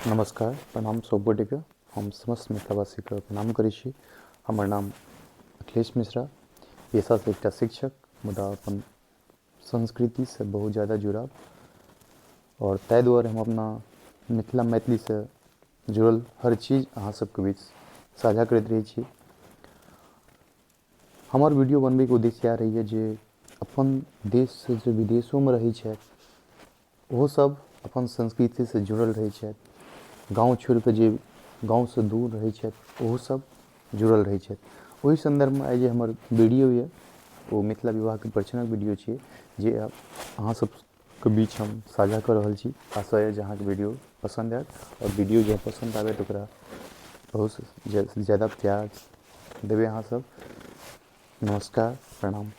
नमस्कार, प्रणाम सब गोटे के हम समस्त मिथिलावासी के प्रणाम करै छी। हमर नाम अखिलेश मिश्रा, पेशा से एक शिक्षक, मुदा अपन संस्कृति से बहुत ज़्यादा जुड़ाव और ताहि दुआरे हम अपना मिथिला मैथिली से जुड़ल हर चीज़ अहाँ सबके बीच साझा करैत रहै छी। हमर वीडियो बनबै के उद्देश्य इएह रहैए जे अपन देश से जे विदेशों में रहै छथि ओहो सब अपन संस्कृति से जुड़ल रहै छथि, गाँव छोड़ के जे गाँव से दूर रहै छथि ओहो सब जुड़ल रहै छथि। ओहि संदर्भ में आइ जे हमर वीडियो ये वो मिथिला विवाह के परिचयक वीडियो छियै जे अहाँ सबके बीच हम साझा कर रहल छी। आशा है जे अहाँके वीडियो पसंद आयत और वीडियो जे पसंद आवे तो ओकरा बहुत ज़्यादा प्यार देबै अहाँ सब। नमस्कार, प्रणाम।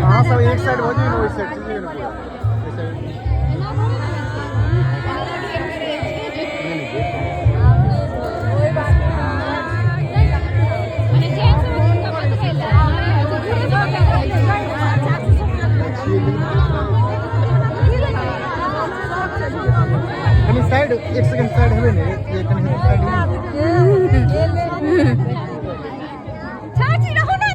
हाँ सब एक साइड हो जाए, वही साइड चलिए ना पूरा साइड एक सेकंड साइड है नहीं ये कहीं साइड चाची रहो ना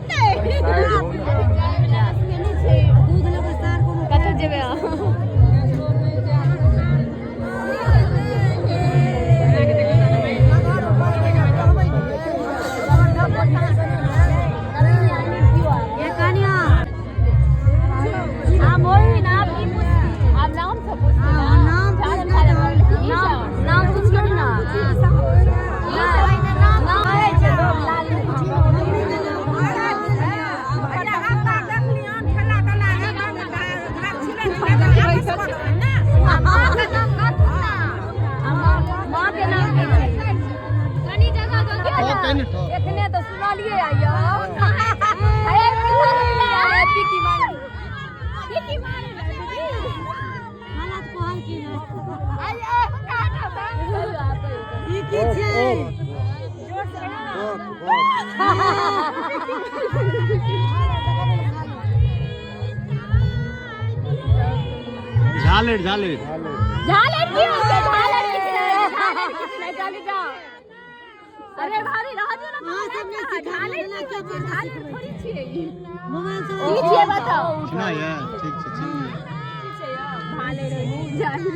कत जेबे इतने तो सुना लिए आइयो पिकी मारे हालत को हाल की आइयो ई की छै जोर से झालर झालर झालर की होते झालर कितने चले जाओ। अरे भाभी रह दो ना, हां सब ने झालर ना के झालर थोड़ी छिए ई मोबाइल से ई छिए बताओ ना यार ठीक छै झालर झालर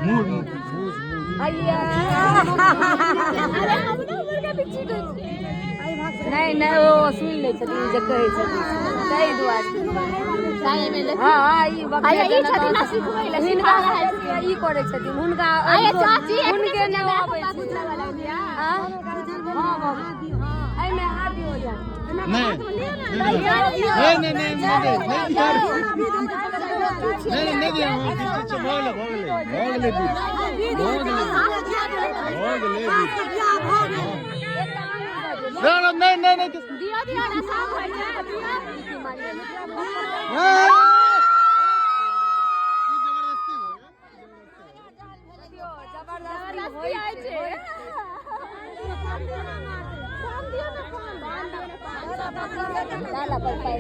मूड अय्या अरे हम ना मुर्गा बिच्छी दो नहीं नहीं वो सुन ले छथिन जे कहै छथिन सही दुआरे साये में ले हां ई बकरिया ई छथिन ना सिखबै ले हिनका ई करै छथिन हुनका आय चाची हुनके ने आबै छै वाला दिया हां हां आई में हाथ हो जा नहीं दिया दिया ना साफ है जबरदस्ती आइ छै डाला पर पाई